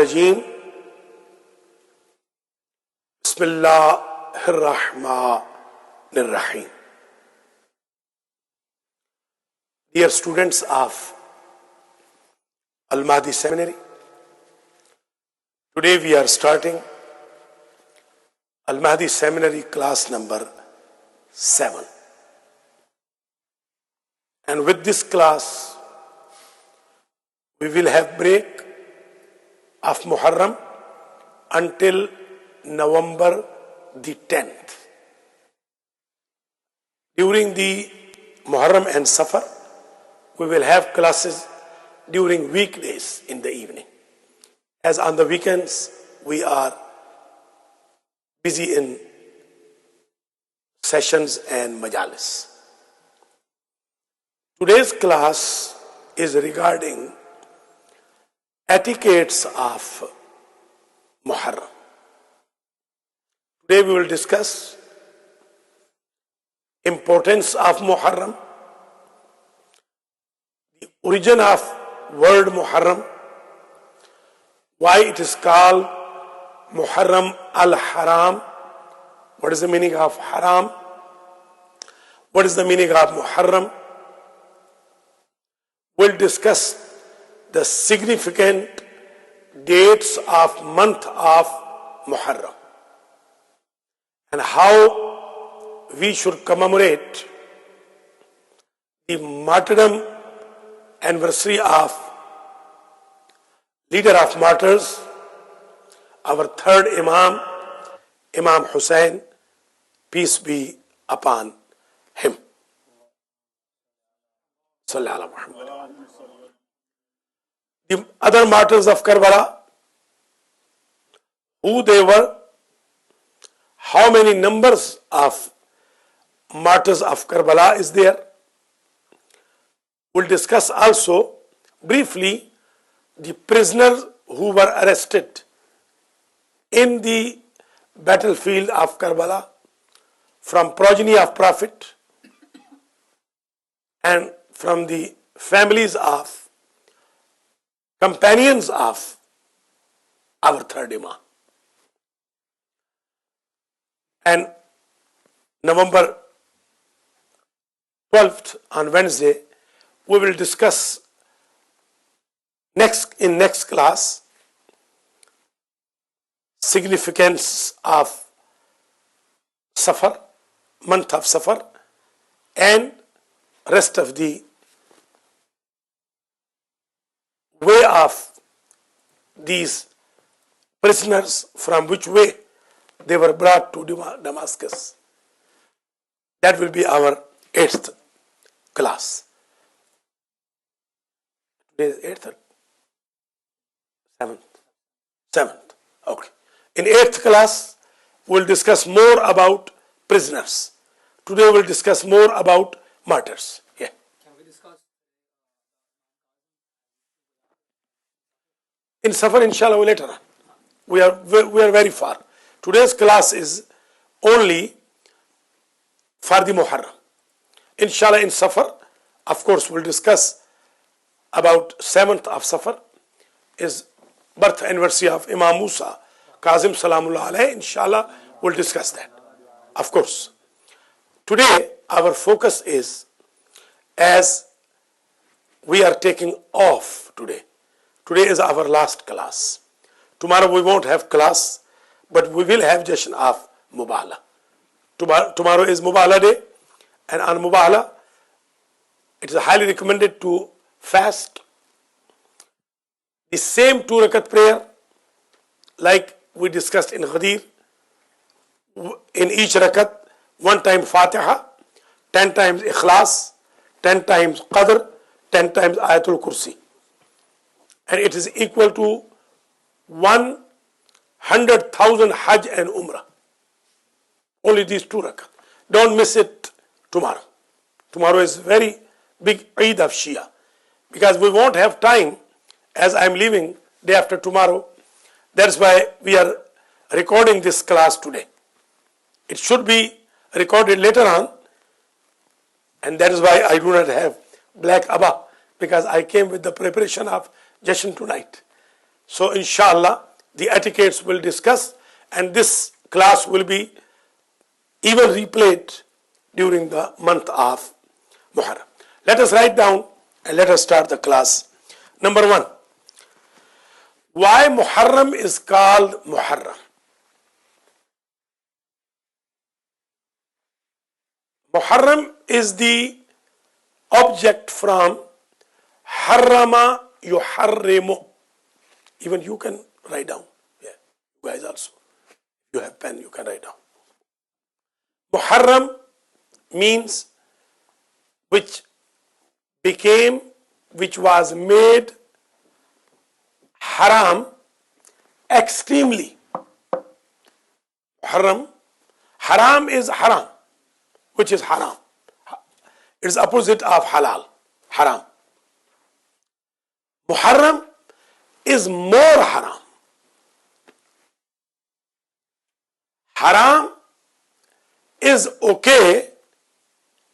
Rajim. Bismillahirrahmanirrahim. Dear students of Al-Mahdi Seminary, today we are starting Al-Mahdi Seminary class number 7. And with this class, we will have break of Muharram until November the 10th. During the Muharram and Safar, we will have classes during weekdays in the evening. As on the weekends, we are busy in sessions and majalis. Today's class is regarding etiquettes of Muharram. Today we will discuss importance of Muharram, the origin of word Muharram, why it is called Muharram al-Haram, what is the meaning of Haram, what is the meaning of Muharram. We'll discuss the significant dates of month of Muharram and how we should commemorate the martyrdom anniversary of leader of martyrs, our third Imam, Imam Hussain, peace be upon him. Sallallahu alaihi wasallam. The other martyrs of Karbala, who they were, how many numbers of martyrs of Karbala is there. We'll discuss also briefly the prisoners who were arrested in the battlefield of Karbala from progeny of Prophet and from the families of companions of our third Imam. And November 12th on Wednesday, we will discuss in next class significance of Safar, month of Safar, and rest of the way of these prisoners, from which way they were brought to Damascus. That will be our 8th class. Today is 8th or 7th? 7th. Okay. In 8th class, we'll discuss more about prisoners. Today we'll discuss more about martyrs. Yeah. Can we discuss? In Safar, inshallah, later on. We are very far. Today's class is only for the Muharram. Inshallah, in Safar, of course, we'll discuss about 7th of Safar is birth anniversary of Imam Musa, Kazim Salamullah alayhi. Inshallah, we'll discuss that. Of course. Today, our focus is, as we are taking off today. Today is our last class. Tomorrow we won't have class, but we will have Jashan of Mubahala. Tomorrow is Mubahala day, and on Mubahala, it is highly recommended to fast. The same 2 rakat prayer, like we discussed in Ghadir, in each rakat, 1 time Fatiha, 10 times Ikhlas, 10 times Qadr, 10 times Ayatul Kursi. And it is equal to 100,000 Hajj and Umrah. Only these 2 rakat. Don't miss it tomorrow. Tomorrow is very big Eid of Shia. Because we won't have time, as I am leaving day after tomorrow. That's why we are recording this class today. It should be recorded later on, and that is why I do not have black abba, because I came with the preparation of Jashan tonight. So inshallah, the etiquettes will discuss, and this class will be even replayed during the month of Muharram. Let us write down and let us start the class. Number 1. Why Muharram is called Muharram? Muharram is the object from Harrama yuharrimu. Even you can write down. Yeah, you guys also. If you have pen, you can write down. Muharram means which was made haram extremely. Haram is haram, which is haram. It is opposite of halal, haram. Muharram is more haram. Haram is okay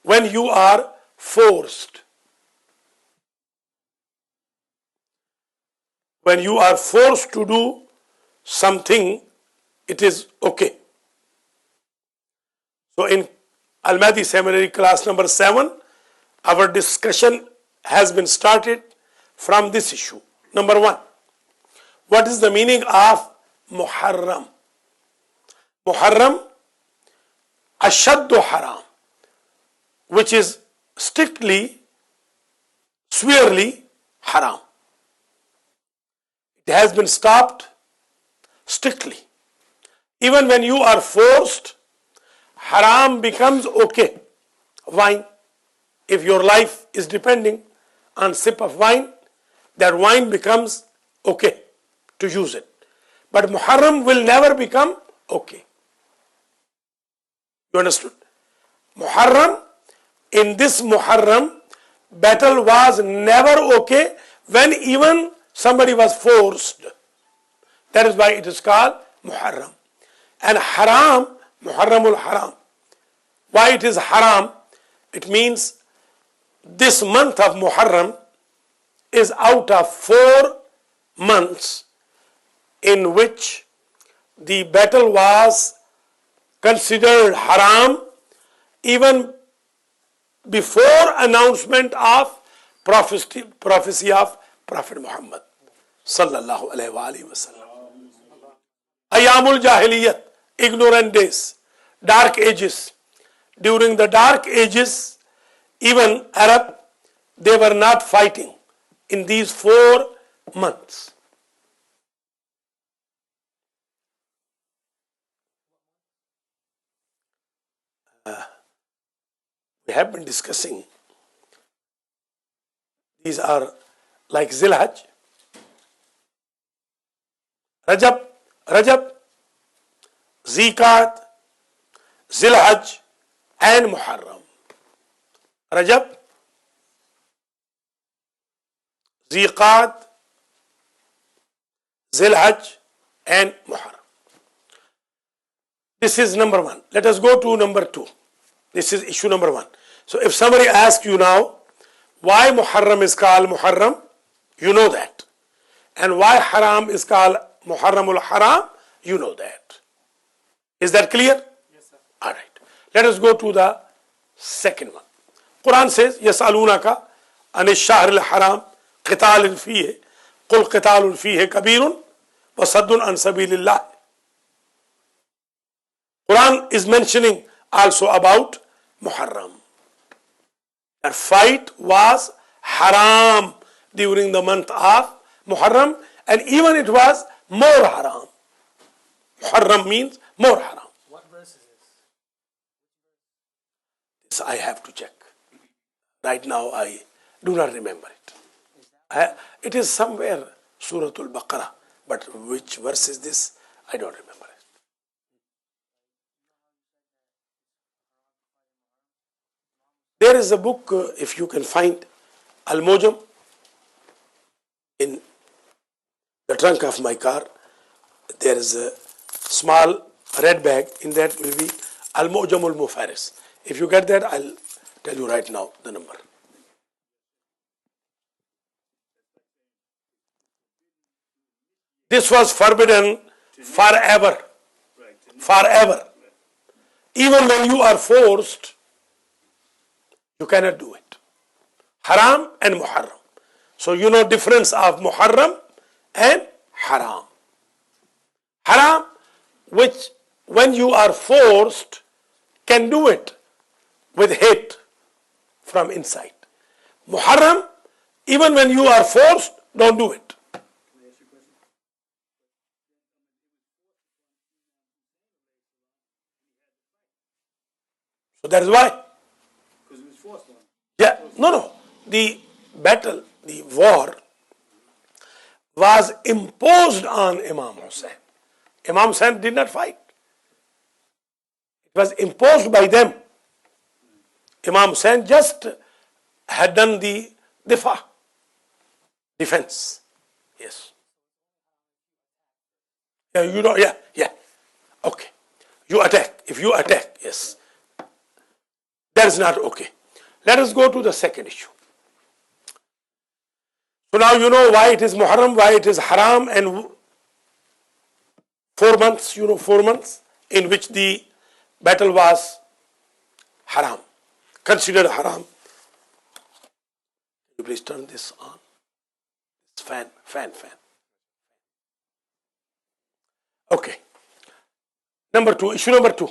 when you are forced. When you are forced to do something, it is okay. So in Al-Mahdi Seminary class number 7, our discussion has been started from this issue. Number 1, what is the meaning of Muharram? Muharram, ashaddu haram, which is strictly, severely haram. It has been stopped strictly. Even when you are forced, haram becomes okay. Wine, if your life is depending on sip of wine, that wine becomes okay to use it. But Muharram will never become okay. You understood? Muharram, in this Muharram, battle was never okay when even somebody was forced. That is why it is called Muharram. And haram, Muharramul haram. Why it is haram? It means this month of Muharram is out of 4 months in which the battle was considered haram even before announcement of prophecy of Prophet Muhammad sallallahu alaihi wasallam. Ayamul Jahiliyat, ignorant days, dark ages. During the dark ages, even Arab, they were not fighting in these 4 months. We have been discussing, these are like Zilhaj, Rajab, Zikat, Zilhaj, and Muharram. Rajab, Zikat, Zilhaj, and Muharram. This is number 1. Let us go to number 2. This is issue number 1. So if somebody asks you now, why Muharram is called Muharram, you know that. And why Haram is called Muharramul Haram, you know that. Is that clear? Yes, sir. All right. Let us go to the second one. Quran says, يَسْأَلُونَكَ عَنِ الشَّهْرِ الْحَرَامِ قِتَالٍ فِيهِ قُلْ قِتَالٌ فِيهِ كَبِيرٌ وَصَدٌّ عَنْ سَبِيلِ اللَّهِ. Quran is mentioning also about Muharram. That fight was haram during the month of Muharram, and even it was more haram. Muharram means more haram. What verse is This I have to check. Right now I do not remember it. It is somewhere Suratul Baqarah, but which verse is this? I don't remember it. There is a book, if you can find, Al-Mujam, in the trunk of my car. There is a small red bag. In that will be Al-Mujamul Mufaris. If you get that, I'll tell you right now the number. This was forbidden forever. Forever. Even when you are forced, you cannot do it. Haram and Muharram. So you know difference of Muharram and Haram. Haram, which when you are forced, can do it with hate from inside. Muharram, even when you are forced, don't do it. So that is why. Because it was forced on. Yeah, no. The battle, the war was imposed on Imam Hussain. Imam Hussain did not fight. It was imposed by them. Imam Hussain just had done the defense. Yes. Yeah, you know, yeah. Okay. You attack. If you attack, yes. That is not okay. Let us go to the second issue. So now you know why it is Muharram, why it is Haram, and 4 months, 4 months in which the battle was Haram, considered Haram. Can you please turn this on? It's fan. Okay. Issue number two.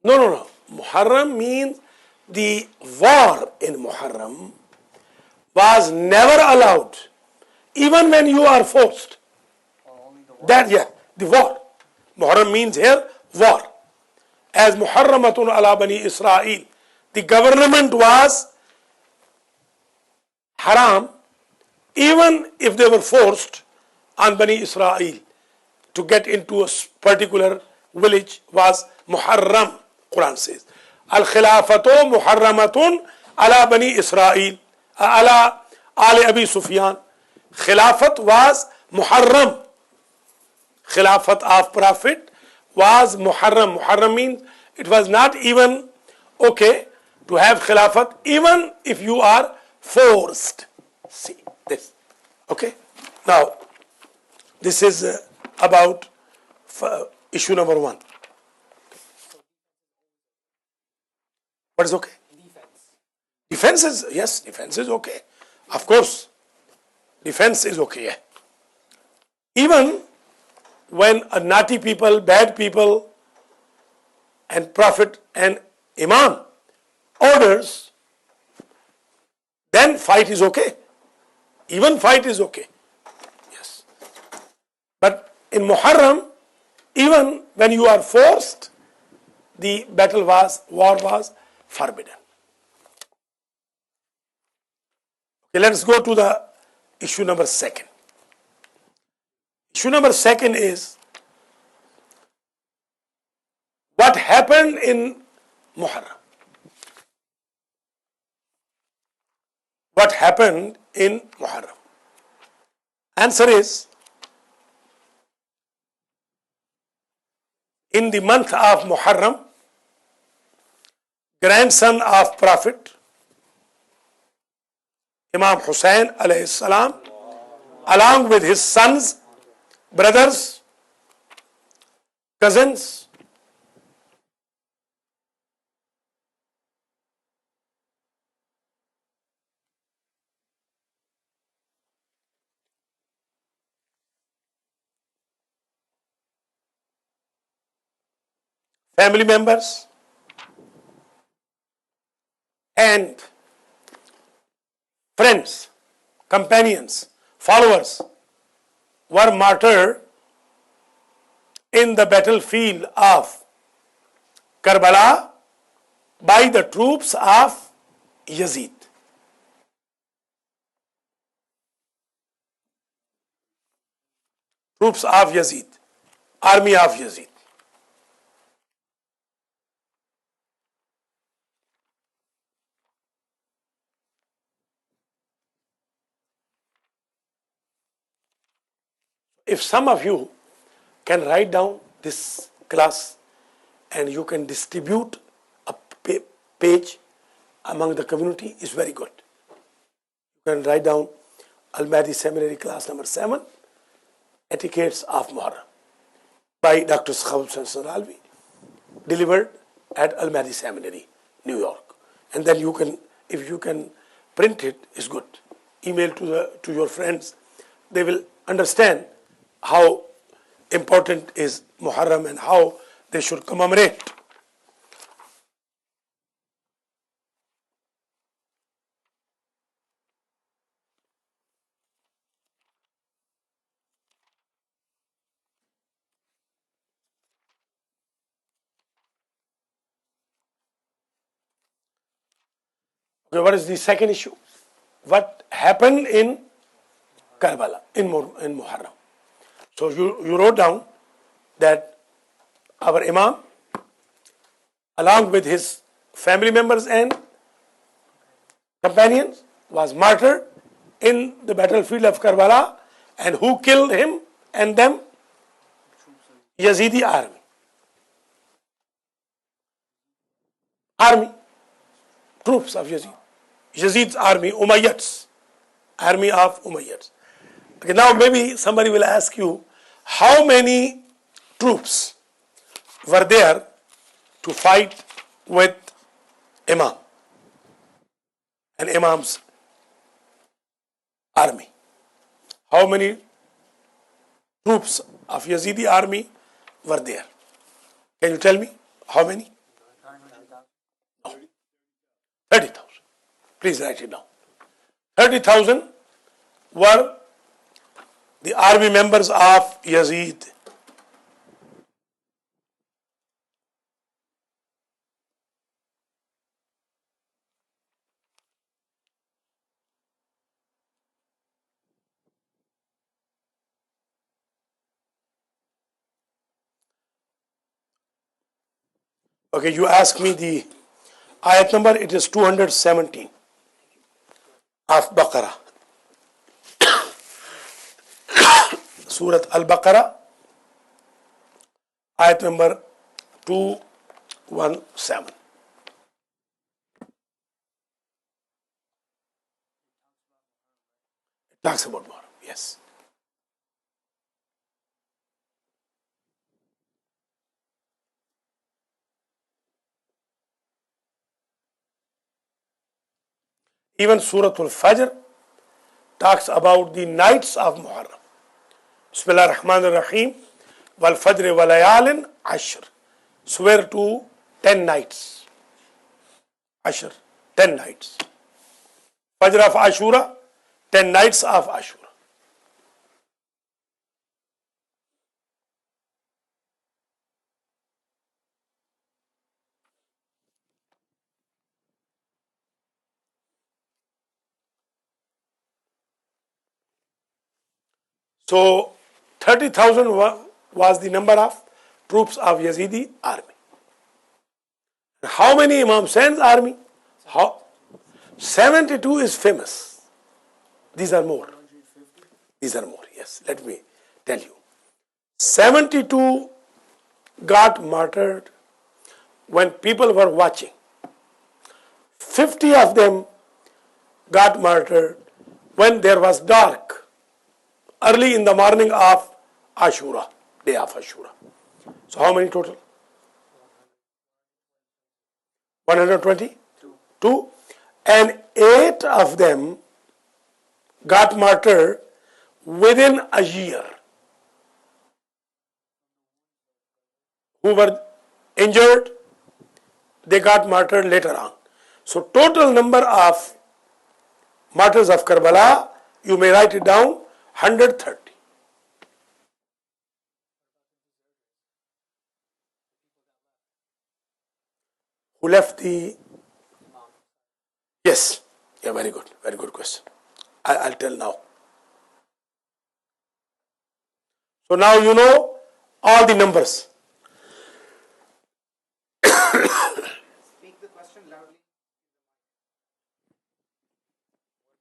No. Muharram means the war in Muharram was never allowed, even when you are forced. The war. Muharram means here war. As Muharramatun ala Bani Israel, the government was haram, even if they were forced on Bani Israel to get into a particular village was Muharram. Quran says, Al-Khilafatu Muharramatun ala Bani Israel, ala Ali Abi Sufyan. Khilafat was Muharram. Khilafat of Prophet was Muharram. Muharram means it was not even okay to have Khilafat even if you are forced. See this. Okay. Now, this is about issue number 1. What is okay? Defense is okay. Of course, defense is okay. Yeah. Even when a naughty people, bad people, and Prophet and Imam orders, then fight is okay. Even fight is okay. Yes. But in Muharram, even when you are forced, the war was forbidden. Okay, let us go to the issue number 2. Issue number 2 is what happened in Muharram. What happened in Muharram? Answer is, in the month of Muharram, grandson of Prophet Imam Hussain alayhi salam, along with his sons, brothers, cousins, family members, and friends, companions, followers were martyred in the battlefield of Karbala by the troops of Yazid. Troops of Yazid, army of Yazid. If some of you can write down this class and you can distribute a page among the community is very good. You can write down Al-Mahdi Seminary class number 7, Etiquettes of Muharram, by Dr. Sakhawat and Sandralvi, delivered at Al-Mahdi Seminary, New York. And then you can, if you can print it, it's good. Email to your friends. They will understand how important is Muharram and how they should commemorate. Okay, what is the second issue? What happened in Karbala, in Muharram? So you wrote down that our Imam, along with his family members and companions, was martyred in the battlefield of Karbala. And who killed him and them? Yazidi army. Troops of Yazid. Yazid's army, Umayyads, army of Umayyads. Okay, now maybe somebody will ask you, how many troops were there to fight with Imam and Imam's army? How many troops of Yazidi army were there? Can you tell me how many? No. 30,000. Please write it down. 30,000 were the army members of Yazid. Okay, you ask me the ayat number, it is 217 of Baqarah. Surat Al-Baqarah, ayat number 217. It talks about Muharram, yes. Even Surah Al-Fajr talks about the nights of Muharram. Bismillah ar-Rahman ar-Rahim. Wal Fajr wa layalin ashr. Swear to 10 nights. Ashr, 10 nights. Fajr of Ashura, 10 nights of Ashura. So 30,000 was the number of troops of Yazidi army. How many Imam Husain's army? 72 is famous. These are more. These are more, yes. Let me tell you. 72 got martyred when people were watching. 50 of them got martyred when there was dark, early in the morning of Ashura, day of Ashura. So how many total? 120? Two. And 8 of them got martyred within a year. Who were injured, they got martyred later on. So total number of martyrs of Karbala, you may write it down, 130. Who left the... Yes. Yeah, very good question. I'll tell now. So now you know all the numbers. Speak the question loudly.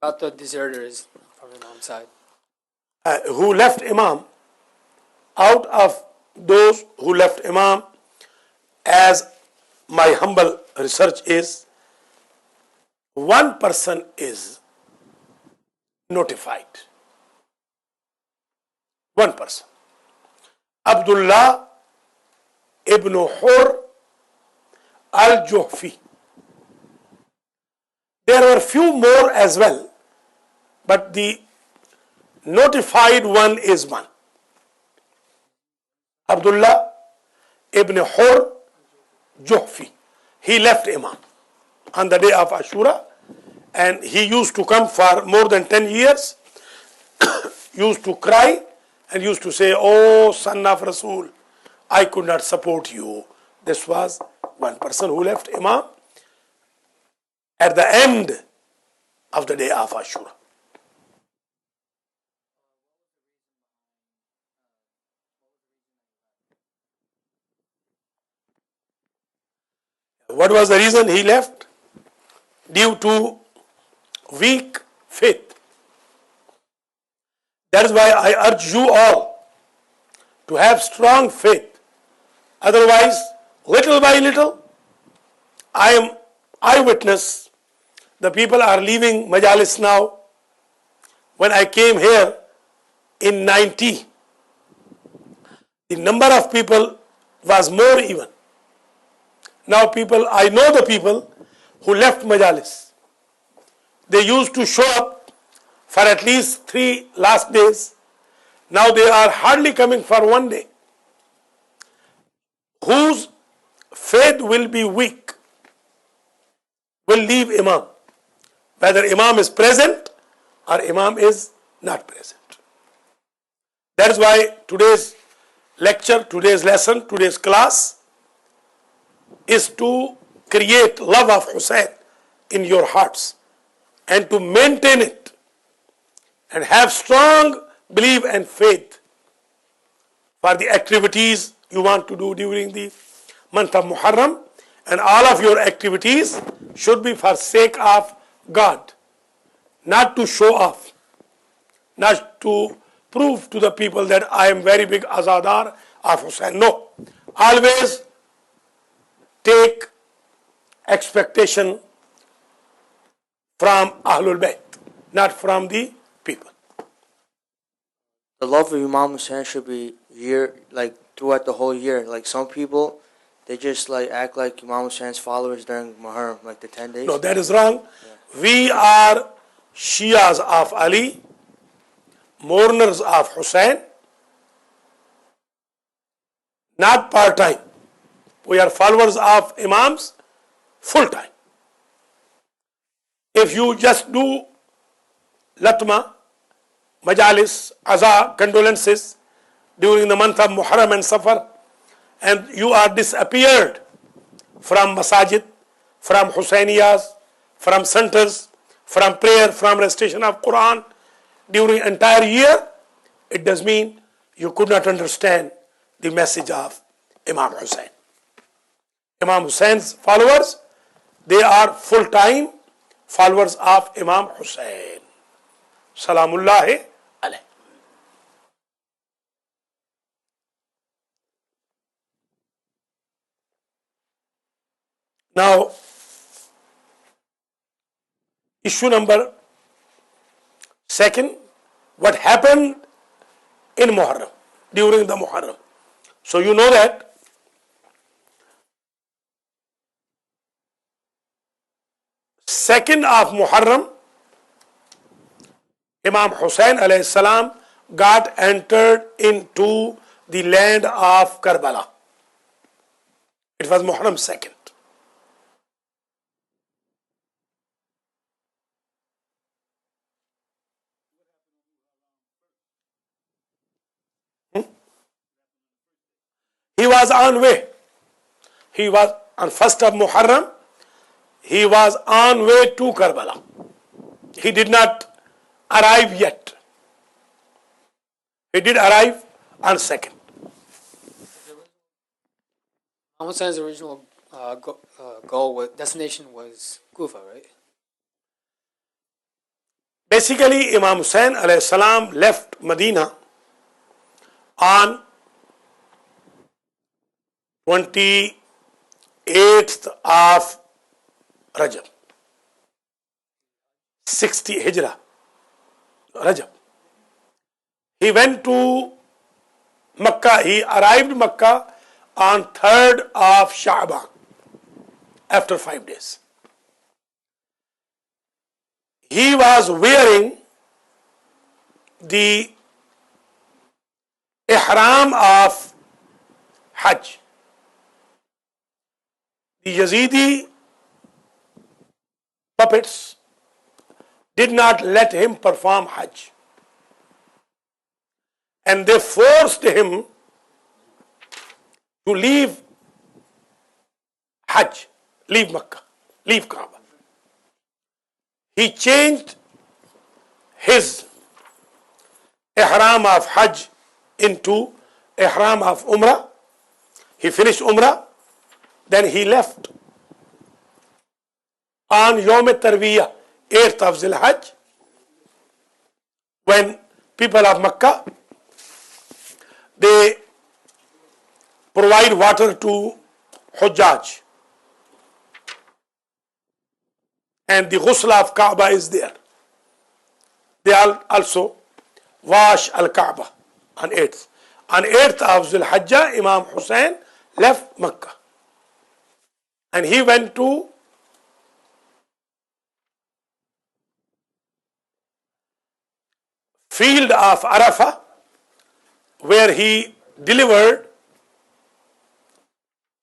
About the deserters from Imam's side. Who left Imam, out of those who left Imam, as my humble research is, one person is notified. One person. Abdullah ibn Hur al-Juhfi. There were few more as well, but the notified one is one. Abdullah ibn Hur Juhfi. He left Imam on the day of Ashura, and he used to come for more than 10 years, used to cry and used to say, "Oh, son of Rasul, I could not support you." This was one person who left Imam at the end of the day of Ashura. What was the reason he left? Due to weak faith. That is why I urge you all to have strong faith. Otherwise, little by little, I am eyewitness. The people are leaving Majalis now. When I came here in 90, the number of people was more even. Now I know the people who left Majalis. They used to show up for at least 3 last days. Now they are hardly coming for one day. Whose faith will be weak will leave Imam, whether Imam is present or Imam is not present. That is why today's lecture, today's lesson, today's class is to create love of Hussain in your hearts and to maintain it and have strong belief and faith for the activities you want to do during the month of Muharram, and all of your activities should be for sake of God, not to show off, not to prove to the people that I am very big azadar of Hussain. No, always take expectation from Ahlul Bayt, not from the people. The love of Imam Hussain should be throughout the whole year. Like some people, they just act like Imam Hussein's followers during Muharram, like the 10 days. No, that is wrong. We are Shias of Ali, mourners of Hussain, not part-time. We are followers of Imams full-time. If you just do Latma, Majalis, Aza, condolences during the month of Muharram and Safar, and you are disappeared from Masajid, from Hussainiyas, from centers, from prayer, from recitation of Quran during entire year, it does mean you could not understand the message of Imam Hussain. Imam Hussein's followers, they are full-time followers of Imam Hussain. Salamullahi alayh. Now, issue number 2, what happened in Muharram, during the Muharram. So you know that second of Muharram, Imam Hussain alayhi salam got entered into the land of Karbala. It was Muharram 2nd. He was on way. He was on 1st of Muharram. He was on way to Karbala. He did not arrive yet. He did arrive on 2nd. Hussein's original destination was Kufa, right? Basically, Imam Hussain alayhi salam left Medina on 28th of Rajab. 60 Hijrah, Rajab. He went to Makkah. He arrived Makkah on 3rd of Sha'ban, after 5 days. He was wearing the ihram of Hajj. The Yazidi puppets did not let him perform Hajj, and they forced him to leave Hajj, leave Makkah, leave Kaaba. He changed his ihram of Hajj into ihram of Umrah. He finished Umrah, then he left on Yawm Tarwiyah, 8th of Zil-Hajj, when people of Makkah, they provide water to Hujjaj, and the ghusl of Kaaba is there. They also wash al-Kaaba on 8th. On 8th of Zul-Hajjah, Imam Hussain left Makkah, and he went to field of Arafah, where he delivered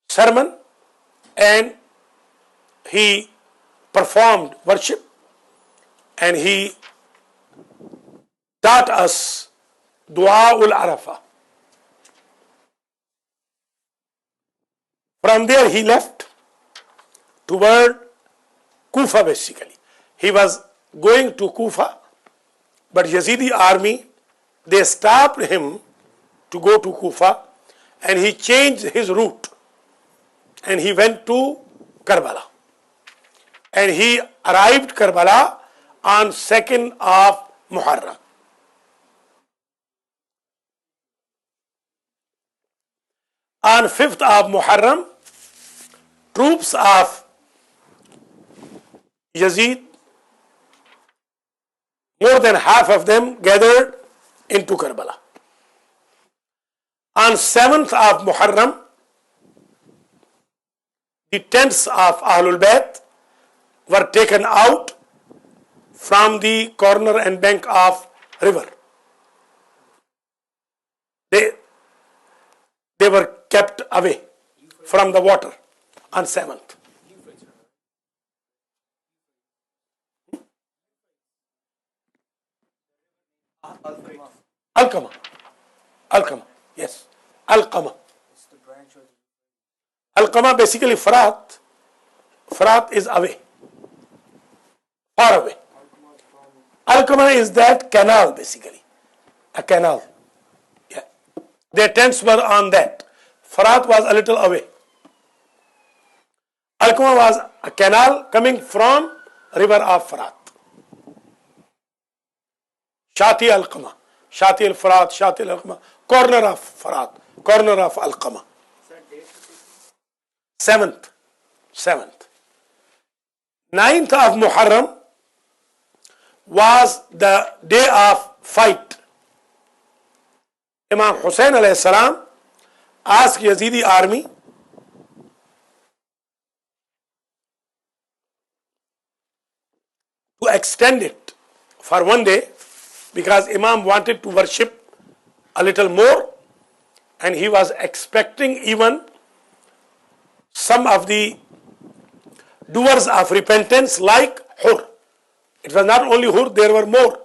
sermon and he performed worship, and he taught us Dua ul Arafah. From there he left toward Kufa basically. He was going to Kufa, but Yazidi army, they stopped him to go to Kufa, and he changed his route and he went to Karbala. And he arrived Karbala on 2nd of Muharram. On 5th of Muharram, troops of Yazid, more than half of them gathered into Karbala. On 7th of Muharram, the tents of Ahlul Bayt were taken out from the corner and bank of river. They were kept away from the water on 7th. Al-Qama. Al-Qama, yes. Al-Qama. Al-Qama basically Farat. Farat is away, far away. Al-Qama is that canal basically, a canal. Yeah. Their tents were on that. Farat was a little away. Al-Qama was a canal coming from river of Farat. Shati Al-Qama, Shati Al-Farat, Shati Al-Qama, corner of Farat, corner of Al-Qama. 7th. 9th of Muharram was the day of fight. Imam Hussain alayhi salam asked Yazidi army to extend it for one day, because Imam wanted to worship a little more, and he was expecting even some of the doers of repentance like Hur. It was not only Hur, there were more.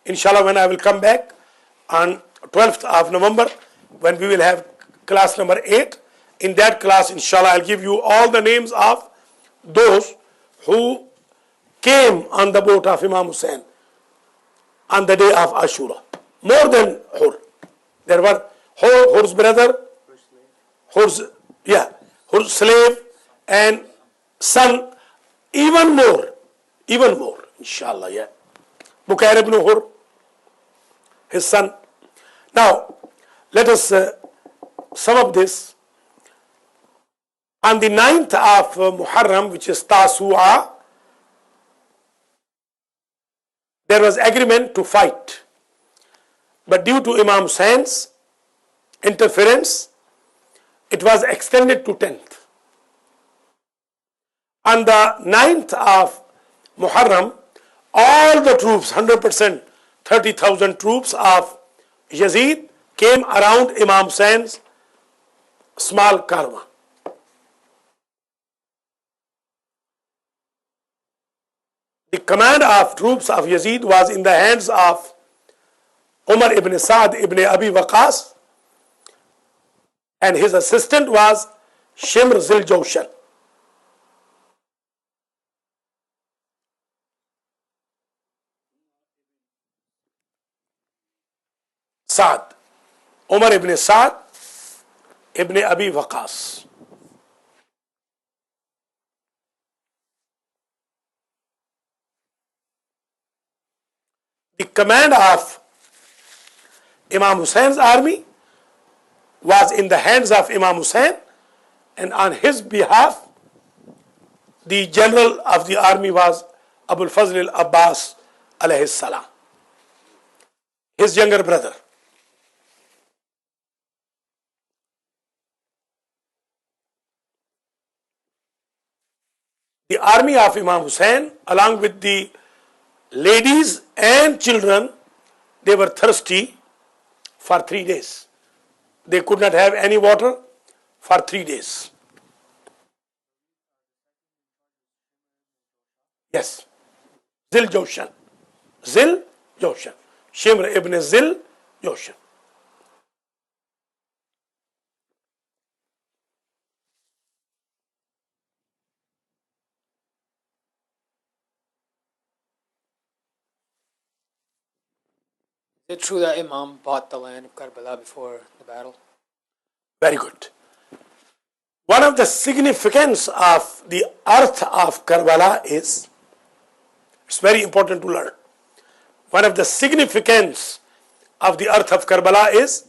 Inshallah, when I will come back on 12th of November, when we will have class number 8, in that class, inshallah, I'll give you all the names of those who came on the boat of Imam Hussain on the day of Ashura. More than Hur. There were Hur's brother, Hur's slave, and son, even more, inshallah, yeah. Bukair ibn Hur, his son. Now, let us sum up this. On the 9th of Muharram, which is Tasu'a, there was agreement to fight. But due to Imam Hussein's interference, it was extended to 10th. On the 9th of Muharram, all the troops, 100%, 30,000 troops of Yazid came around Imam Hussein's small caravan. The command of troops of Yazid was in the hands of Umar ibn Sa'd ibn Abi Waqas, and his assistant was Shimr Zil Jawshan. Sa'd, Umar ibn Sa'd ibn Abi Waqas. The command of Imam Hussein's army was in the hands of Imam Hussein, and on his behalf, the general of the army was Abul Fazl al-Abbas alayhi salam, his younger brother. The army of Imam Hussein, along with the ladies and children, they were thirsty for 3 days. They could not have any water for 3 days. Yes. Zil Jawshan. Zil Jawshan. Shimr ibn Zil Jawshan. Is it true that Imam bought the land of Karbala before the battle? Very good. One of the significance of the earth of Karbala is, it's very important to learn. One of the significance of the earth of Karbala is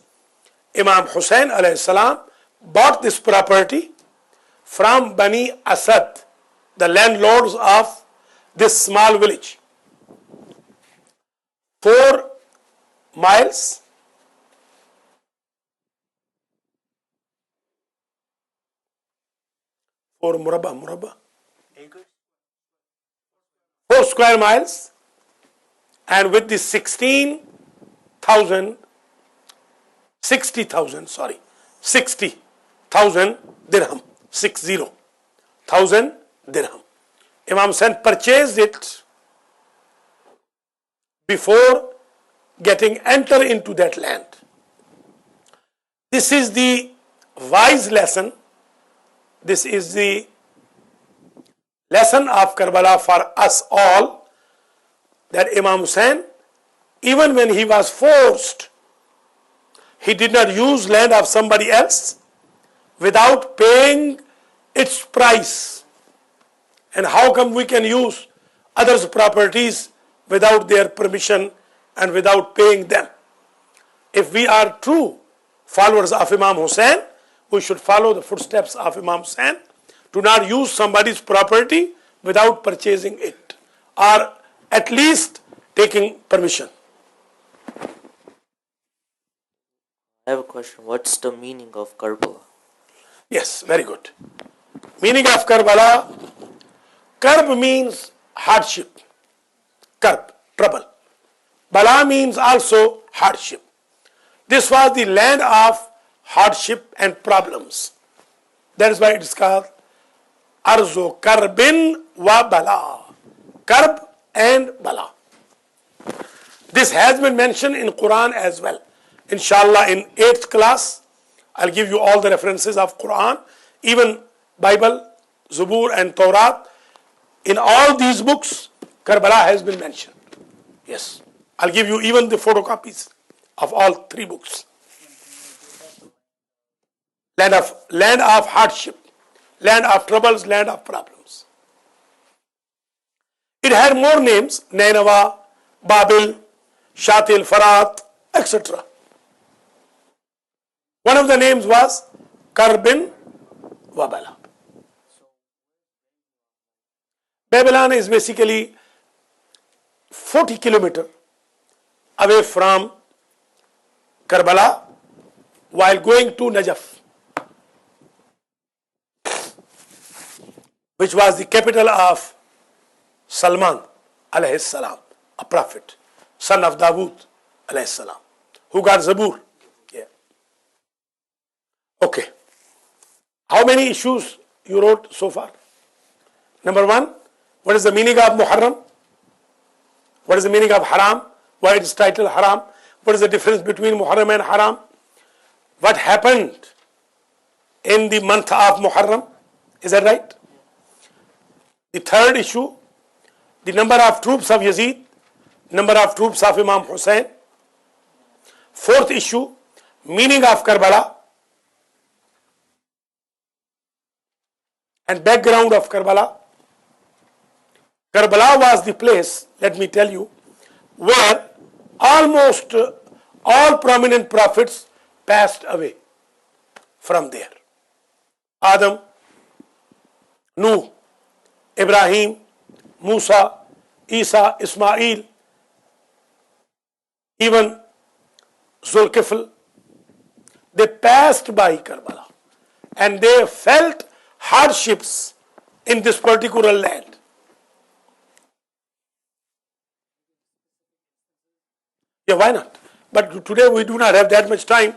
Imam Hussain alayhi salam bought this property from Bani Asad, the landlords of this small village. 4 miles or murabba acres, 4 square miles, and with the 60,000 dirham, 60,000 dirham. Imam Hussain purchased it before enter into that land. This is the wise lesson. This is the lesson of Karbala for us all, that Imam Hussain, even when he was forced, he did not use land of somebody else without paying its price. And how come we can use others' properties without their permission and without paying them? If we are true followers of Imam Hussain, we should follow the footsteps of Imam Hussain, to not use somebody's property without purchasing it, or at least taking permission. I have a question. What's the meaning of Karbala? Yes, very good. Meaning of Karbala, Karb means hardship. Karb, trouble. Bala means also hardship. This was the land of hardship and problems. That is why it is called Arzo Karbin wa Bala. Karb and Bala. This has been mentioned in Quran as well. Inshallah, in 8th class, I'll give you all the references of Quran, even Bible, Zubur and Tawrat. In all these books, Karbala has been mentioned. Yes. I'll give you even the photocopies of all 3 books. Land of hardship, land of troubles, land of problems. It had more names: Nainawa, Babil, Shatil, Farat, etc. One of the names was Karbin Wabala. Babylon is basically 40 kilometers away from Karbala while going to Najaf, which was the capital of Salman alayhi salam, a prophet, son of Dawood alayhi salam, who got Zabur. Yeah. Okay. How many issues you wrote so far? Number one, what is the meaning of Muharram? What is the meaning of Haram? Why it is titled Haram? What is the difference between Muharram and Haram? What happened in the month of Muharram? Is that right? The third issue, the number of troops of Yazid, number of troops of Imam Hussain. Fourth issue, meaning of Karbala and background of Karbala. Karbala was the place, let me tell you, where almost all prominent prophets passed away from there. Adam, Nuh, Ibrahim, Musa, Isa, Ismail, even Zulkifl, they passed by Karbala and they felt hardships in this particular land. Yeah, why not? But today we do not have that much time.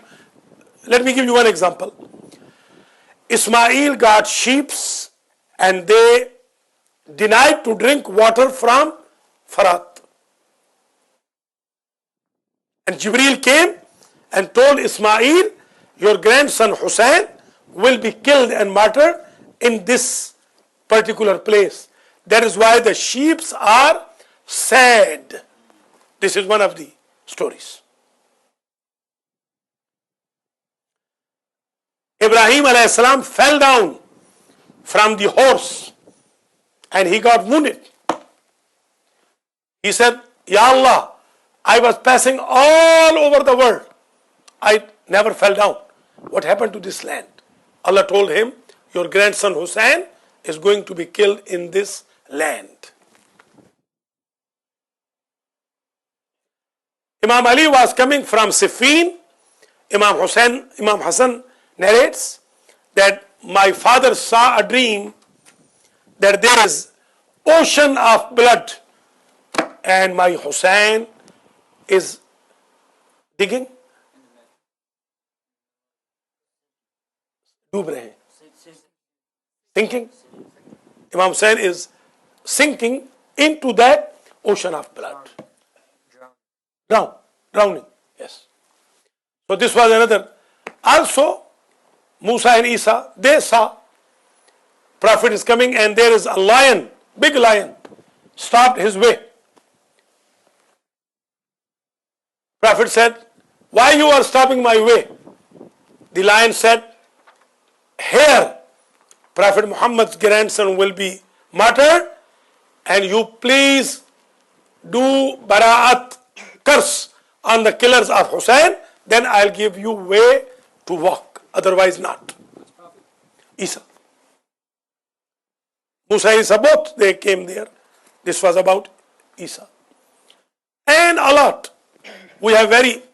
Let me give you one example. Ismail got sheep and they denied to drink water from Farat. And Jibreel came and told Ismail, your grandson Hussain will be killed and martyred in this particular place. That is why the sheep are sad. This is one of the stories. Ibrahim alayhi salam fell down from the horse and he got wounded. He said, Ya Allah, I was passing all over the world. I never fell down. What happened to this land? Allah told him, your grandson Hussain is going to be killed in this land. Imam Ali was coming from Siffin. Imam Hassan narrates that my father saw a dream that there is ocean of blood and my Hussain is digging. Sinking. Imam Hussain is sinking into that ocean of blood. Drowning. Yes. So this was another. Also, Musa and Isa, they saw Prophet is coming and there is a lion, big lion, stopped his way. Prophet said, why you are stopping my way? The lion said, here Prophet Muhammad's grandson will be martyred and you please do bara'at, curse on the killers of Hussain, then I'll give you way to walk, otherwise not. Isa. Musa and Isa both, they came there. This was about Isa. And a lot. We have very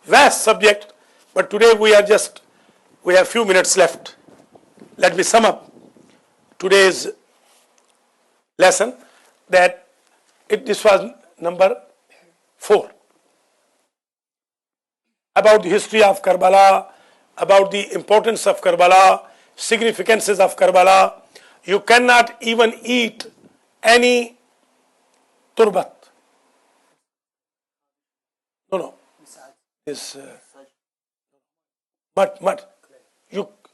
vast subject, but today we have few minutes left. Let me sum up today's lesson that this was number 4. About the history of Karbala, about the importance of Karbala, significances of Karbala. You cannot even eat any turbat. No. This mud.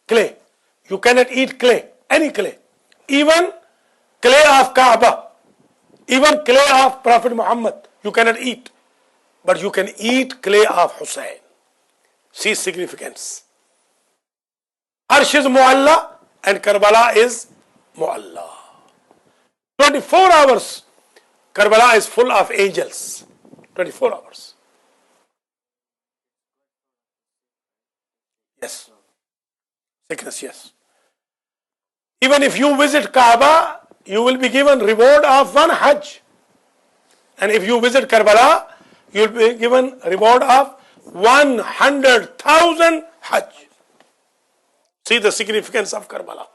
Clay. You cannot eat clay, any clay. Even clay of Kaaba, even clay of Prophet Muhammad, you cannot eat. But you can eat clay of Hussain. See significance. Arsh is Mu'alla and Karbala is Mu'alla. 24 hours, Karbala is full of angels. 24 hours. Yes. Sickness, yes. Even if you visit Kaaba, you will be given reward of one Hajj. And if you visit Karbala, you'll be given a reward of 100,000 Hajj. See the significance of Karbala.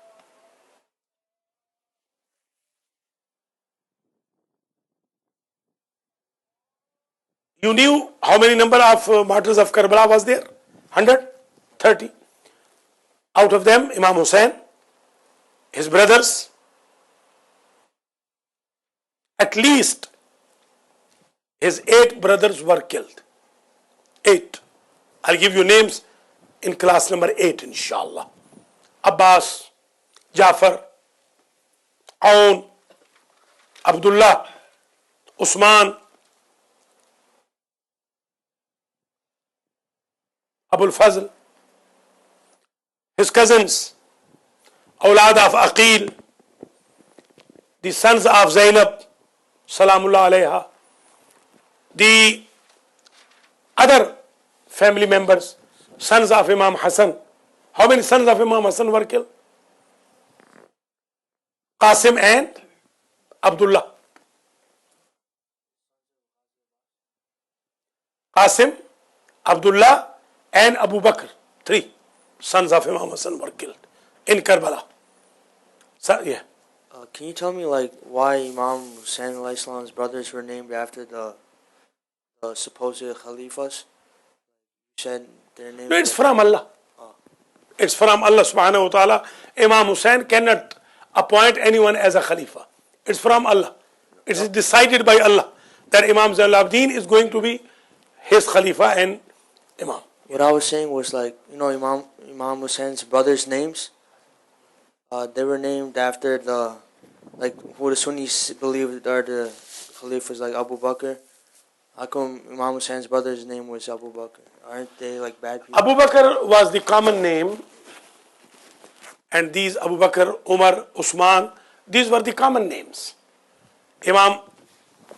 You knew how many number of martyrs of Karbala was there? 130. Out of them, Imam Hussain, his brothers, at least his 8 brothers were killed. 8. I'll give you names in class number 8, inshallah. Abbas, Jafar, Aun, Abdullah, Usman, Abul Fazl, his cousins, Awlad of Aqil, the sons of Zainab, Salamullah alayha, the other family members, sons of Imam Hassan. How many sons of Imam Hassan were killed? Qasim and Abdullah. Qasim, Abdullah, and Abu Bakr. 3 sons of Imam Hassan were killed in Karbala. So, yeah. Can you tell me like why Imam Hussain alayhi salam's brothers were named after the supposed Khalifas? You said their names. No, it's from Allah. It's from Allah subhanahu wa ta'ala. Imam Hussain cannot appoint anyone as a Khalifa. It's from Allah. It is decided by Allah that Imam Zainul Abidin is going to be his Khalifa and Imam. What I was saying was like, you know, Imam Hussein's brothers' names, they were named after the, like, who the Sunnis believe are the Khalifas, like Abu Bakr. How come Imam Hussein's brother's name was Abu Bakr? Aren't they like bad people? Abu Bakr was the common name, and these Abu Bakr, Umar, Usman, these were the common names. Imam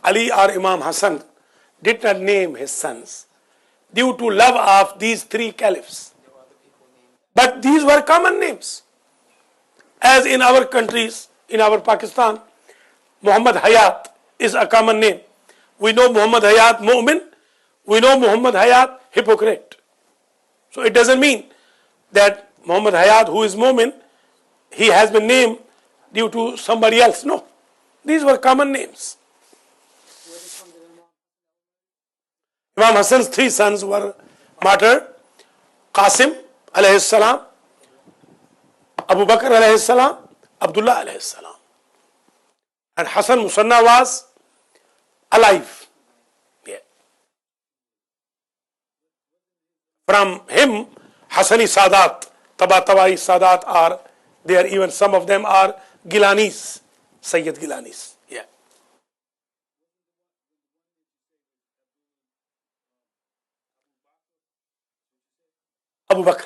Ali or Imam Hassan did not name his sons due to love of these 3 caliphs. But these were common names. As in our countries, in our Pakistan, Muhammad Hayat is a common name. We know Muhammad Hayat Mu'min, we know Muhammad Hayat hypocrite. So it doesn't mean that Muhammad Hayat, who is Mu'min, he has been named due to somebody else. No. These were common names. Imam Hassan's 3 sons were martyred. Qasim alayhi salam, Abu Bakr alayhi salam, Abdullah alayhi salam. And Hassan Musanna was alive. Yeah. From him, Hassani Sadat, Tabai Sadat are there. Even some of them are Gilanis, Sayyid Gilanis. Yeah. Abu Bakr,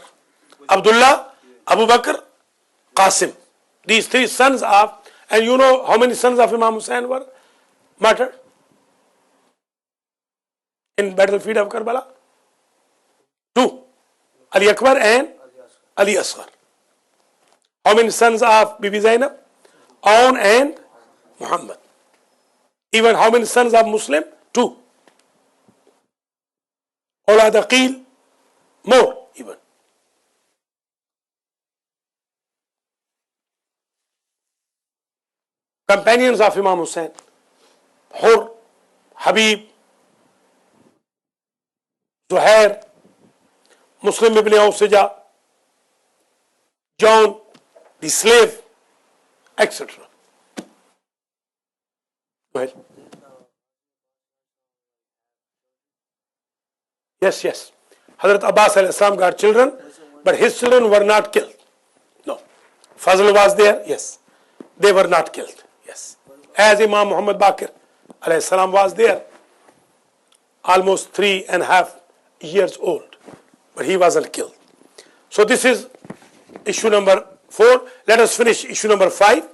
Abdullah, Abu Bakr, Qasim. These 3 sons of, and you know how many sons of Imam Hussain were martyred in battlefield of Karbala? 2, Ali Akbar and Ali Asghar. How many sons of Bibi Zainab? Aun and Muhammad. Even how many sons of Muslim? 2. Awlad Aqil, more even. Companions of Imam Hussain, Hur, Habib, Zuhair, Muslim ibn Awsija, John, the slave, etc. Go ahead. Yes. Hazrat Abbas alayhi salam got children, but his children were not killed. No. Fazl was there, yes. They were not killed, yes. As Imam Muhammad Baqir alayhi salam was there, almost 3.5 years old, but he wasn't killed. So this is issue number 4. Let us finish issue number 5.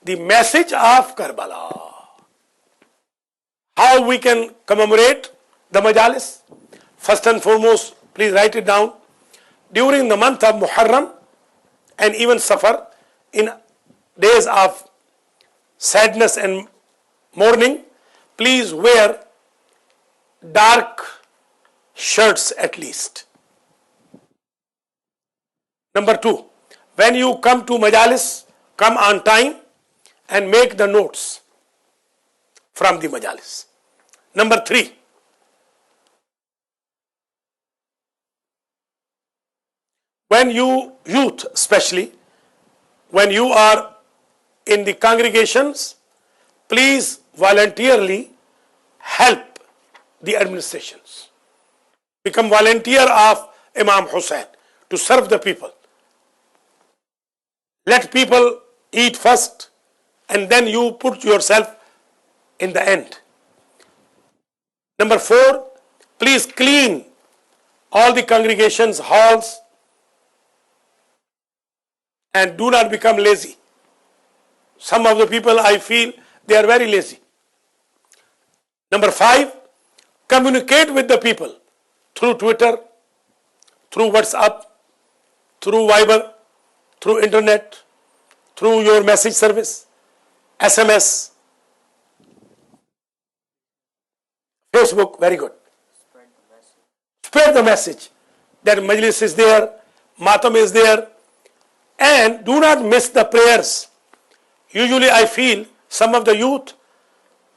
The message of Karbala. How we can commemorate the majalis? First and foremost, please write it down. During the month of Muharram and even Safar, in days of sadness and mourning, please wear dark shirts at least. Number 2, when you come to majalis, come on time and make the notes from the majalis. Number 3, when you youth especially, when you are in the congregations, please voluntarily help the administrations. Become volunteer of Imam Hussain to serve the people. Let people eat first and then you put yourself in the end. Number 4, please clean all the congregations, halls, and do not become lazy. Some of the people I feel they are very lazy. Number 5, communicate with the people through Twitter, through WhatsApp, through Viber, through internet, through your message service, SMS, Facebook, very good. Spread the message that Majlis is there, Matam is there, and do not miss the prayers. Usually I feel some of the youth,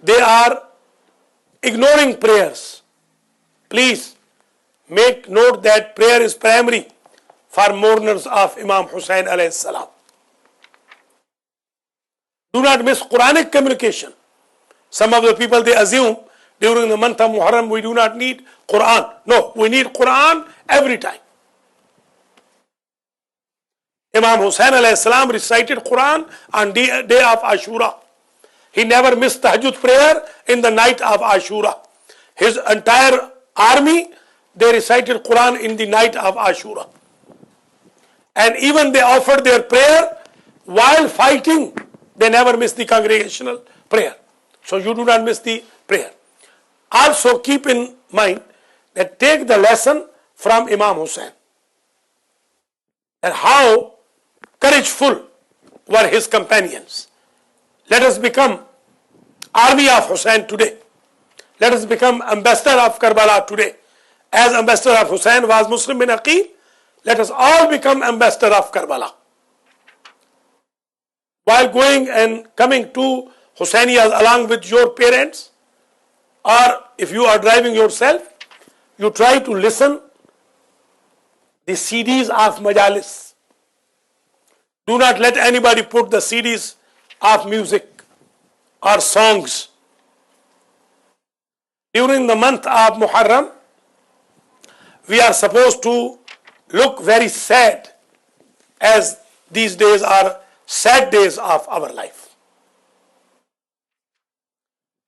they are ignoring prayers. Please make note that prayer is primary for mourners of Imam Hussain alayhi salam. Do not miss Quranic communication. Some of the people, they assume during the month of Muharram we do not need Quran. No, we need Quran every time. Imam Hussain alayhi salam recited Quran on day of Ashura. He never missed Tahajjud prayer in the night of Ashura. His entire army, they recited Quran in the night of Ashura. And even they offered their prayer while fighting. They never missed the congregational prayer. So you do not miss the prayer. Also keep in mind that take the lesson from Imam Hussain. And how courageful were his companions. Let us become army of Hussain today. Let us become ambassador of Karbala today. As ambassador of Hussain was Muslim bin Aqil, let us all become ambassador of Karbala. While going and coming to Hussainiyas along with your parents, or if you are driving yourself, you try to listen the CDs of Majalis. Do not let anybody put the CDs of music or songs. During the month of Muharram, we are supposed to look very sad, as these days are sad days of our life.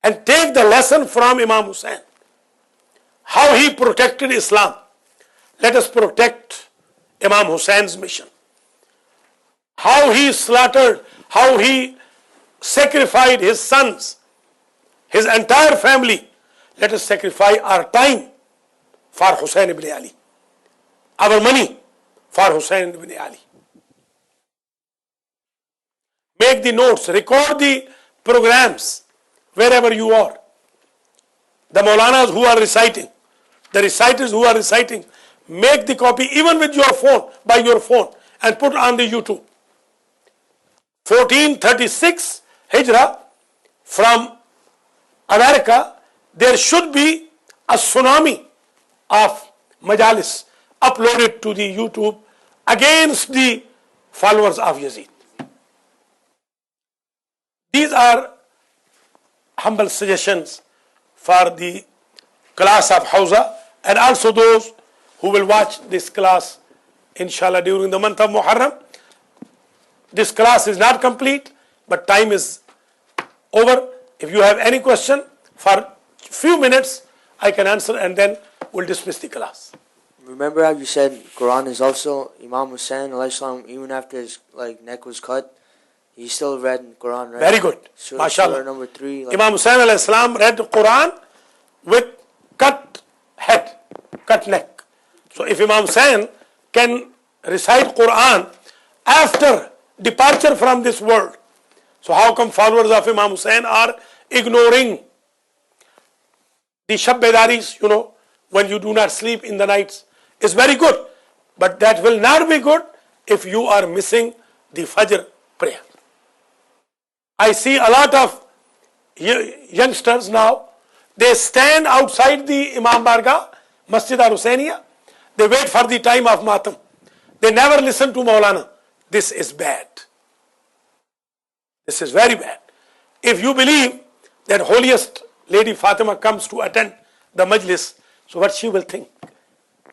And take the lesson from Imam Hussain, how he protected Islam. Let us protect Imam Hussein's mission. How he slaughtered, how he sacrificed his sons, his entire family. Let us sacrifice our time for Hussain ibn Ali, our money for Hussain ibn Ali. Make the notes, record the programs wherever you are. The Maulanas who are reciting, the reciters who are reciting, make the copy even with your phone, by your phone, and put on the YouTube. 1436 Hijrah, from America, there should be a tsunami of majalis uploaded to the YouTube against the followers of Yazid. These are humble suggestions for the class of Hausa and also those who will watch this class inshallah during the month of Muharram. This class is not complete, but time is over. If you have any question, for few minutes I can answer and then we'll dismiss the class. Remember how you said Quran is also Imam Hussain alayhi salam, even after his neck was cut, he still read Quran, right? Very good. MashaAllah. Surah number 3. Imam Hussain alayhi salam read Quran with cut head, cut neck. So if Imam Hussain can recite Quran after departure from this world, so how come followers of Imam Hussain are ignoring the Shabbedaris, when you do not sleep in the nights, is very good. But that will not be good if you are missing the Fajr prayer. I see a lot of youngsters now, they stand outside the Imam Bargah, Masjid al-Husainiya, they wait for the time of Matam. They never listen to Maulana. This is bad. This is very bad. If you believe that holiest Lady Fatima comes to attend the majlis, so what she will think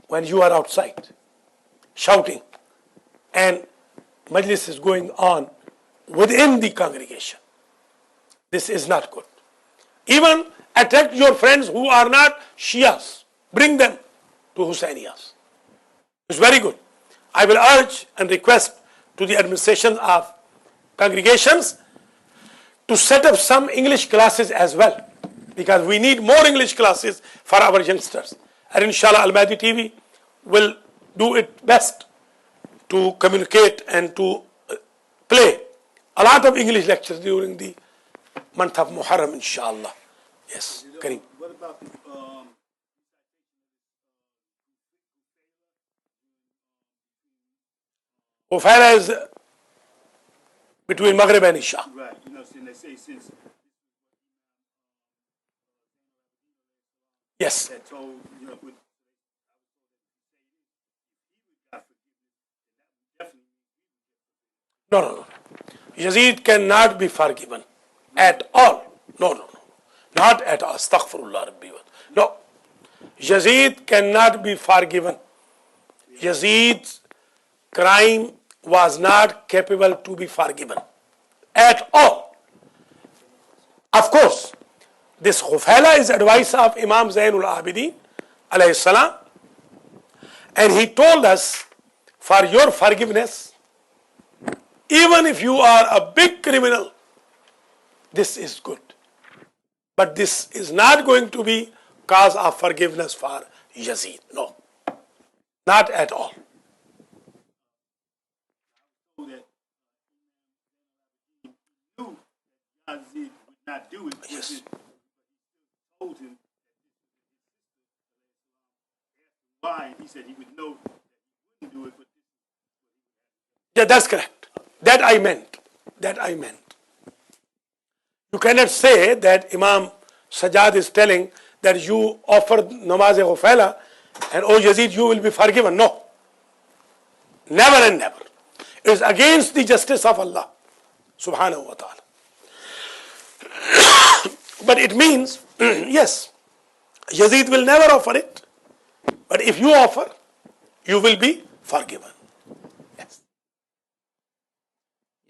when you are outside shouting and majlis is going on within the congregation? This is not good. Even attract your friends who are not Shias. Bring them to Hussainiyas. It's very good. I will urge and request to the administration of congregations to set up some English classes as well, because we need more English classes for our youngsters. And inshallah, Al-Mahdi TV will do its best to communicate and to play a lot of English lectures during the month of Muharram, inshallah. Yes, Kareem. What about the Ufala is between Maghrib and Isha. right? They say since Yes. that told with No. Yazid cannot be forgiven at all. No. Not at all. Astaghfirullah Rabbi. No. Yazid cannot be forgiven. Yazid's crime was not capable to be forgiven at all. Of course, this Khufala is advice of Imam Zainul Abidin alayhi salam, and he told us, for your forgiveness, even if you are a big criminal, this is good. But this is not going to be cause of forgiveness for Yazid. No, not at all. that he knew Yazid would not do it. Yes. He told him why, and he said he would know that he wouldn't do it, but Yeah, that's correct. That I meant. You cannot say that Imam Sajjad is telling that you offered namaz ghufala and oh Yazid, you will be forgiven. No. Never and never. It is against the justice of Allah subhanahu wa ta'ala. But it means, yes, Yazid will never offer it. But if you offer, you will be forgiven. Yes.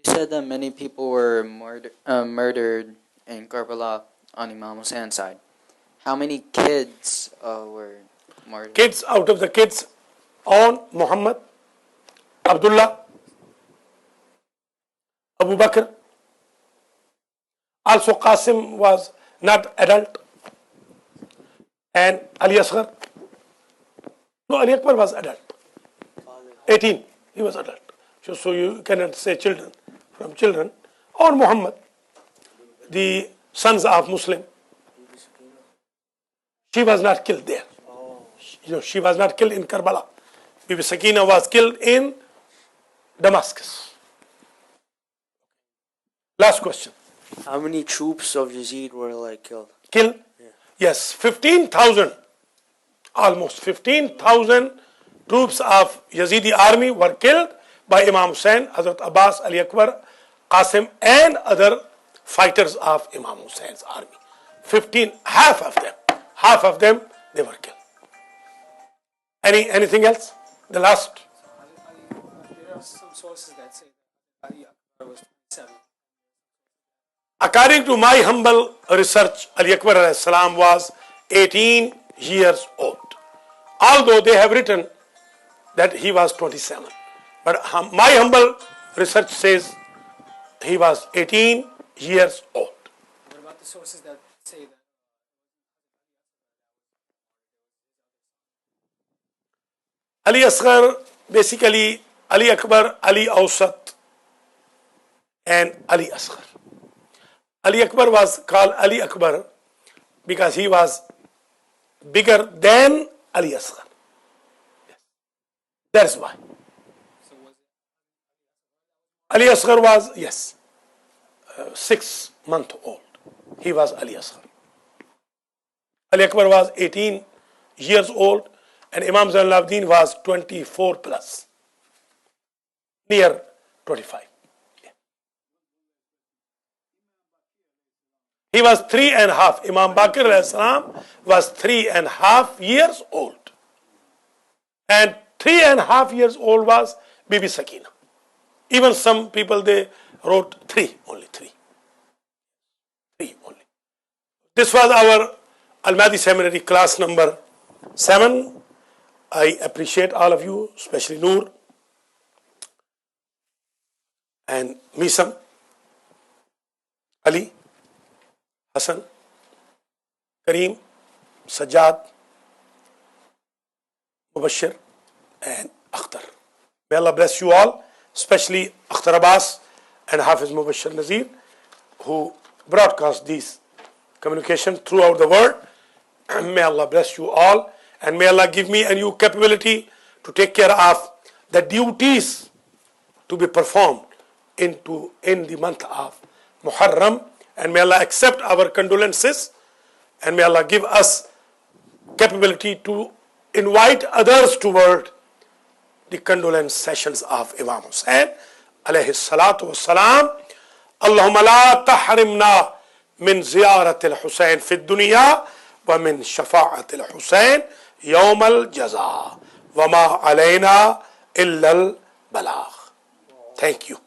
You said that many people were murdered in Karbala on Imam Hussein's side. How many kids were murdered? Kids, out of the kids on Muhammad, Abdullah, Abu Bakr. Also Qasim was not adult. And Ali Asghar. No, Ali Akbar was adult. 18, he was adult. So you cannot say children from children. Or Muhammad, the sons of Muslim. She was not killed there. She was not killed in Karbala. Bibi Sakina was killed in Damascus. Last question. How many troops of Yazid were killed? Killed? Yes, 15,000. Almost 15,000 troops of Yazidi army were killed by Imam Hussain, Hazrat Abbas, Ali Akbar, Qasim, and other fighters of Imam Hussein's army. 15, half of them, they were killed. Anything else? The last. There are some sources that say that Ali Akbar was 27. According to my humble research, Ali Akbar alayhi salam was 18 years old. Although they have written that he was 27. But my humble research says he was 18 years old. What about the sources that say that? Ali Asghar, basically Ali Akbar, Ali Awsat, and Ali Asghar. Ali Akbar was called Ali Akbar because he was bigger than Ali Asghar. Yes. That's why. Ali Asghar was, yes, 6 months old. He was Ali Asghar. Ali Akbar was 18 years old, and Imam Zainul Abidin was 24 plus, near 25. Yeah. He was 3.5. Imam Bakr alayhi salam was 3.5 years old. And 3.5 years old was Bibi Sakina. Even some people, they wrote 3, only 3. 3 only. This was our Al-Mahdi Seminary class number 7. I appreciate all of you, especially Noor and Misam, Ali, Hassan, Kareem, Sajjad, Mubashir, and Akhtar. May Allah bless you all, especially Akhtar Abbas and Hafiz Mubashir Nazir, who broadcast these communication throughout the world. May Allah bless you all, and may Allah give me and you capability to take care of the duties to be performed in the month of Muharram, and may Allah accept our condolences, and may Allah give us capability to invite others toward the condolence sessions of Imam Hussain alayhi salatu wassalam. Allahumma la tahrimna min ziyarat al-Hussain fi dunya wa min shafa'at al-Hussain yawm al-jaza wa ma alayna illa al-balagh. Thank you.